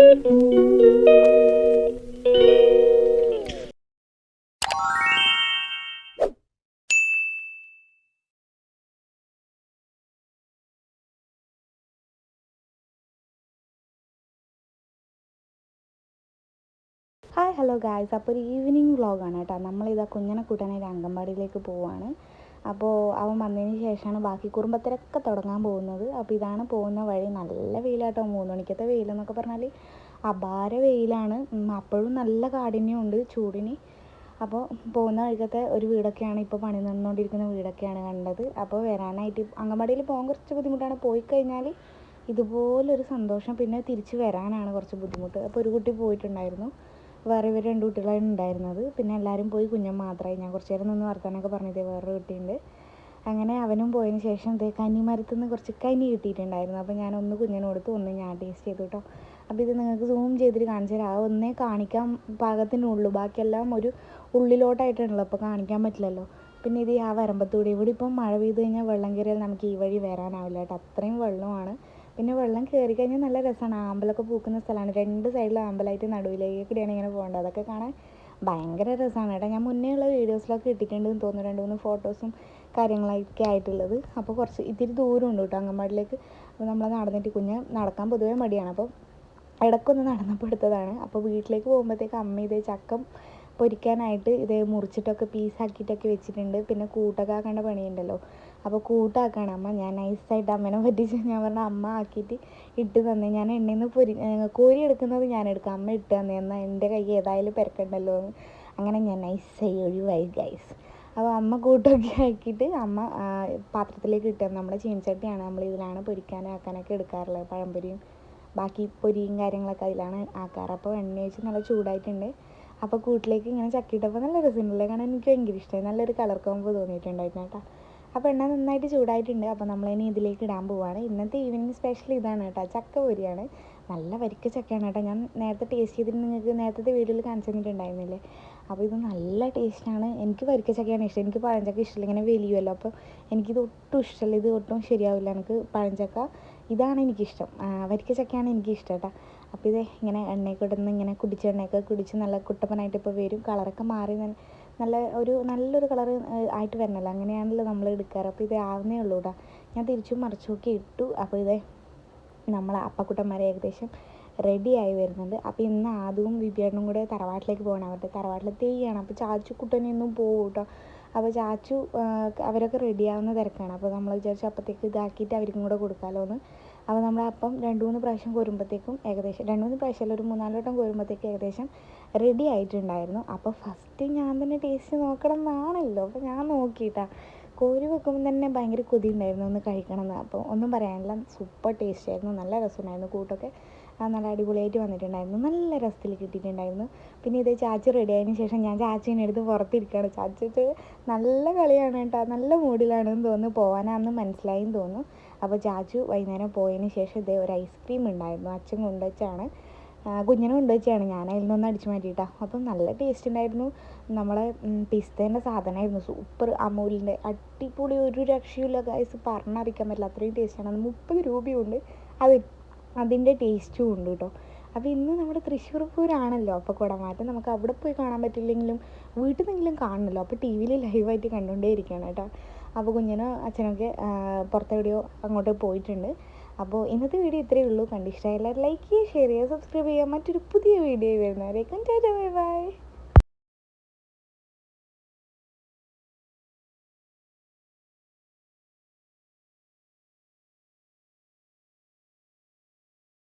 Hi hello guys, അപ്പോൾ ഒരു evening വ്ളോഗാണ് കേട്ടോ. നമ്മളിതാ കുഞ്ഞിനെ കൂട്ടാനായിട്ട് അംഗൻവാടിയിലേക്ക് പോവുകയാണ്. അപ്പോൾ അവൻ വന്നതിന് ശേഷമാണ് ബാക്കി കുറുമ്പത്തിരൊക്കെ തുടങ്ങാൻ പോകുന്നത്. അപ്പോൾ ഇതാണ് പോകുന്ന വഴി. നല്ല വെയിലാട്ടോ, 3 മണിക്കത്തെ വെയിലെന്നൊക്കെ പറഞ്ഞാൽ അപാര വെയിലാണ്. അപ്പോഴും നല്ല കാഠിന്യമുണ്ട് ചൂടിന്. അപ്പോൾ പോകുന്ന വഴിക്കത്തെ ഒരു വീടൊക്കെയാണ്, ഇപ്പോൾ പണി നടന്നുകൊണ്ടിരിക്കുന്ന വീടൊക്കെയാണ് കണ്ടത്. അപ്പോൾ വരാനായിട്ട് അംഗൻവാടിയിൽ പോകാൻ കുറച്ച് ബുദ്ധിമുട്ടാണ്. പോയി കഴിഞ്ഞാൽ ഇതുപോലൊരു സന്തോഷം. പിന്നെ തിരിച്ച് വരാനാണ് കുറച്ച് ബുദ്ധിമുട്ട്. അപ്പോൾ ഒരു കുട്ടി പോയിട്ടുണ്ടായിരുന്നു, വേറെ ഇവർ 2 കുട്ടികളാണ് ഉണ്ടായിരുന്നത്. പിന്നെ എല്ലാവരും പോയി, കുഞ്ഞൻ മാത്രമായി. ഞാൻ കുറച്ച് നേരം നിന്ന് വർത്താനൊക്കെ പറഞ്ഞിട്ടേ വേറൊരു കുട്ടിയുണ്ട്. അങ്ങനെ അവനും പോയതിന് ശേഷം കന്നിമരത്തു നിന്ന് കുറച്ച് കനി കിട്ടിയിട്ടുണ്ടായിരുന്നു. അപ്പോൾ ഞാനൊന്ന് കുഞ്ഞിന് കൊടുത്തു, ഒന്ന് ഞാൻ ടേസ്റ്റ് ചെയ്തു കേട്ടോ. അപ്പോൾ ഇത് നിങ്ങൾക്ക് സൂം ചെയ്തിട്ട് കാണിച്ചു തരാം. ആ ഒന്നേ കാണിക്കാൻ പാകത്തിനുള്ളൂ, ബാക്കിയെല്ലാം ഒരു ഉള്ളിലോട്ടായിട്ടുണ്ടല്ലോ, അപ്പോൾ കാണിക്കാൻ പറ്റില്ലല്ലോ. പിന്നെ ഇത് ആ വരമ്പത്തൂടെ, ഇവിടെ ഇപ്പം മഴ പെയ്ത് കഴിഞ്ഞാൽ വെള്ളം കയറിയാൽ നമുക്ക് ഈ വഴി വരാനാവില്ല കേട്ടോ, അത്രയും വെള്ളമാണ്. പിന്നെ വെള്ളം കയറി കഴിഞ്ഞാൽ നല്ല രസമാണ്. ആമ്പലൊക്കെ പൂക്കുന്ന സ്ഥലമാണ്. 2 സൈഡിലും ആമ്പലായിട്ട് നടുവിലേക്കൂടെയാണ് ഇങ്ങനെ പോകേണ്ടത്. അതൊക്കെ കാണാൻ ഭയങ്കര രസമാണ് കേട്ടോ. ഞാൻ മുന്നേ ഉള്ള വീഡിയോസിലൊക്കെ ഇട്ടിട്ടുണ്ടെന്ന് തോന്നുന്നു, 2-3 ഫോട്ടോസും കാര്യങ്ങളൊക്കെ ആയിട്ടുള്ളത്. അപ്പോൾ കുറച്ച് ഇത്തിരി ദൂരമുണ്ട് കേട്ടോ അംഗൻവാടിയിലേക്ക്. അപ്പോൾ നമ്മൾ നടന്നിട്ട്, കുഞ്ഞ് നടക്കാൻ പൊതുവേ മടിയാണ്, അപ്പോൾ ഇടയ്ക്കൊന്ന് നടന്നപ്പോൾ എടുത്തതാണ്. അപ്പോൾ വീട്ടിലേക്ക് പോകുമ്പോഴത്തേക്ക് അമ്മ ഇതേ ചക്കം പൊരിക്കാനായിട്ട് ഇതേ മുറിച്ചിട്ടൊക്കെ പീസാക്കിയിട്ടൊക്കെ വെച്ചിട്ടുണ്ട്. പിന്നെ കൂട്ടൊക്കെ ആക്കേണ്ട പണിയുണ്ടല്ലോ, അപ്പോൾ കൂട്ടാക്കാണ് അമ്മ. ഞാൻ നൈസായിട്ട് അമ്മേനെ പറ്റിച്ച് ഞാൻ പറഞ്ഞ അമ്മ ആക്കിയിട്ട് ഇട്ട് തന്നെ. ഞാൻ എണ്ണയിൽ നിന്ന് കോരി എടുക്കുന്നത് ഞാൻ എടുക്കാം, അമ്മ ഇട്ട് തന്നെ, എന്നാൽ എൻ്റെ കൈ ഏതായാലും പെരക്കണ്ടല്ലോ എന്ന്. അങ്ങനെ ഞാൻ നൈസായി ഒഴിവായി ഗൈസ്. അപ്പോൾ അമ്മ കൂട്ടൊക്കെ ആക്കിയിട്ട് അമ്മ പാത്രത്തിലേക്ക് ഇട്ട്. നമ്മുടെ ചീനച്ചട്ടിയാണ്, നമ്മൾ ഇതിലാണ് പൊരിക്കാനും ആക്കാനൊക്കെ എടുക്കാറുള്ളത്. പഴംപൊരിയും ബാക്കി പൊരിയും കാര്യങ്ങളൊക്കെ അതിലാണ് ആക്കാറ്. അപ്പോൾ എണ്ണ ഒഴിച്ച് നല്ല ചൂടായിട്ടുണ്ട്. അപ്പോൾ കൂട്ടിലേക്ക് ഇങ്ങനെ ചക്കിയിട്ടപ്പോൾ നല്ല രസമുണ്ടല്ലേ കാണാൻ. എനിക്ക് ഭയങ്കര ഇഷ്ടമായി, നല്ലൊരു കളർ കോമ്പ് തോന്നിയിട്ടുണ്ടായിരുന്നു കേട്ടോ. അപ്പോൾ എണ്ണ നന്നായിട്ട് ചൂടായിട്ടുണ്ട്. അപ്പോൾ നമ്മളിനി ഇതിലേക്ക് ഇടാൻ പോവുകയാണ്. ഇന്നത്തെ ഈവനിങ് സ്പെഷ്യൽ ഇതാണ് കേട്ടോ, ചക്ക പൊരിയാണ്. നല്ല വരിക്ക ചക്കയാണ് കേട്ടോ. ഞാൻ നേരത്തെ ടേസ്റ്റ് ചെയ്തിട്ട് നിങ്ങൾക്ക് നേരത്തെ വീഡിയോയിൽ കാണിച്ചു തന്നിട്ടുണ്ടായിരുന്നില്ലേ. അപ്പോൾ ഇത് നല്ല ടേസ്റ്റാണ്. എനിക്ക് വരിക്ക ചക്കയാണ് ഇഷ്ടം, എനിക്ക് പഴഞ്ചക്ക ഇഷ്ടമില്ല, ഇങ്ങനെ വലിയുമല്ലോ. അപ്പോൾ എനിക്കിത് ഒട്ടും ഇഷ്ടമല്ല, ഇത് ഒട്ടും ശരിയാവില്ല എനിക്ക് പഴഞ്ചക്ക. ഇതാണ് എനിക്കിഷ്ടം, വരിക്ക ചക്കയാണ് എനിക്കിഷ്ടം കേട്ടോ. അപ്പോൾ ഇത് ഇങ്ങനെ എണ്ണയൊക്കെ ഇടുന്ന ഇങ്ങനെ കുടിച്ച് എണ്ണയൊക്കെ കുടിച്ച് നല്ല കുട്ടപ്പനായിട്ട് ഇപ്പോൾ വരും. കളറൊക്കെ മാറി നല്ലൊരു കളർ ആയിട്ട് വരണമല്ലോ, അങ്ങനെയാണല്ലോ നമ്മൾ എടുക്കാറ്. അപ്പോൾ ഇത് ആവുന്നേ ഉള്ളൂ കേട്ടോ. ഞാൻ തിരിച്ചും മറിച്ചുമൊക്കെ ഇട്ടു. അപ്പോൾ ഇത് നമ്മളെ അപ്പക്കുട്ടന്മാരെ ഏകദേശം റെഡിയായി വരുന്നുണ്ട്. അപ്പോൾ ഇന്ന് ആദ്യവും വിപിയേട്ടനും കൂടെ തറവാട്ടിലേക്ക് പോകണം. അവരുടെ തറവാട്ടിൽ തെയ്യാണ്. അപ്പോൾ ചാച്ചു കുട്ടനെയൊന്നും പോകും കേട്ടോ. അപ്പോൾ ചാച്ചു അവരൊക്കെ റെഡിയാവുന്ന തിരക്കാണ്. അപ്പോൾ നമ്മൾ വിചാരിച്ചു അപ്പോഴത്തേക്ക് ഇതാക്കിയിട്ട് അവർക്കും കൂടെ കൊടുക്കാമല്ലോ എന്ന്. അപ്പോൾ നമ്മൾ അപ്പം 2-3 പ്രാവശ്യം കോരുമ്പോഴത്തേക്കും ഏകദേശം 2-3 പ്രാവശ്യമല്ല, ഒരു 3-4 വട്ടം കോരുമ്പോഴത്തേക്കും ഏകദേശം റെഡി ആയിട്ടുണ്ടായിരുന്നു. അപ്പോൾ ഫസ്റ്റ് ഞാൻ തന്നെ ടേസ്റ്റ് നോക്കണം എന്നാണല്ലോ, അപ്പോൾ ഞാൻ നോക്കിയിട്ടാണ്. കോരി വെക്കുമ്പോൾ തന്നെ ഭയങ്കര കൊതി ഉണ്ടായിരുന്നു ഒന്ന് കഴിക്കണം എന്ന്. അപ്പോൾ ഒന്നും പറയാനില്ല, സൂപ്പർ ടേസ്റ്റ് ആയിരുന്നു, നല്ല രസമുണ്ടായിരുന്നു. കൂട്ടൊക്കെ നല്ല അടിപൊളിയായിട്ട് വന്നിട്ടുണ്ടായിരുന്നു, നല്ല രസത്തിൽ കിട്ടിയിട്ടുണ്ടായിരുന്നു. പിന്നെ ഇതേ ചാച്ചി റെഡി ആയതിനു ശേഷം ഞാൻ ചാച്ചീനെ എടുത്ത് പുറത്തിരിക്കുകയാണ്. ചാച്ചിട്ട് നല്ല കളിയാണ് കേട്ടോ, നല്ല മൂഡിലാണെന്ന് തോന്നുന്നു, പോകാനാണെന്ന് മനസ്സിലായെന്ന് തോന്നുന്നു. അപ്പോൾ ചാച്ചു വൈകുന്നേരം പോയതിന് ശേഷം ഇതേ ഒരു ഐസ്ക്രീം ഉണ്ടായിരുന്നു, അച്ഛൻ കൊണ്ടുവച്ചാണ്, കുഞ്ഞിനെ കൊണ്ടുവച്ചാണ്. ഞാൻ അതിൽ നിന്നൊന്ന് അടിച്ചു മാറ്റിയിട്ടാണ്. അപ്പം നല്ല ടേസ്റ്റ് ഉണ്ടായിരുന്നു. നമ്മളെ പിസ്തേൻ്റെ സാധനമായിരുന്നു, സൂപ്പർ അമൂലിൻ്റെ അടിപൊളി, ഒരു രക്ഷയില്ല ഗൈസ്, പറഞ്ഞറിയിക്കാൻ പറ്റില്ല, അത്രയും ടേസ്റ്റാണ്. 30 രൂപയുണ്ട് അതിൻ്റെ ടേസ്റ്റും ഉണ്ട് കേട്ടോ. അപ്പോൾ ഇന്ന് നമ്മുടെ തൃശ്ശൂർ പൂരമാണല്ലോ, അപ്പോൾ കുടമാറ്റം നമുക്ക് അവിടെ പോയി കാണാൻ പറ്റില്ലെങ്കിലും വീട്ടിൽ നിന്നെങ്കിലും കാണണമല്ലോ. അപ്പോൾ ടി വിയിൽ ലൈവായിട്ട് കണ്ടുകൊണ്ടേ ഇരിക്കുകയാണ് കേട്ടോ. അപ്പോൾ കുഞ്ഞിനും അച്ഛനൊക്കെ പുറത്തെവിടെയോ അങ്ങോട്ട് പോയിട്ടുണ്ട്. അപ്പോൾ ഇന്നത്തെ വീഡിയോ ഇത്രയേ ഉള്ളൂ. കണ്ടിഷ്ടമായാലും ലൈക്ക് ചെയ്യുക, ഷെയർ ചെയ്യുക, സബ്സ്ക്രൈബ് ചെയ്യുക. മറ്റൊരു പുതിയ വീഡിയോ വരുന്നവരേക്കും ടാറ്റാ ബൈ ബൈ.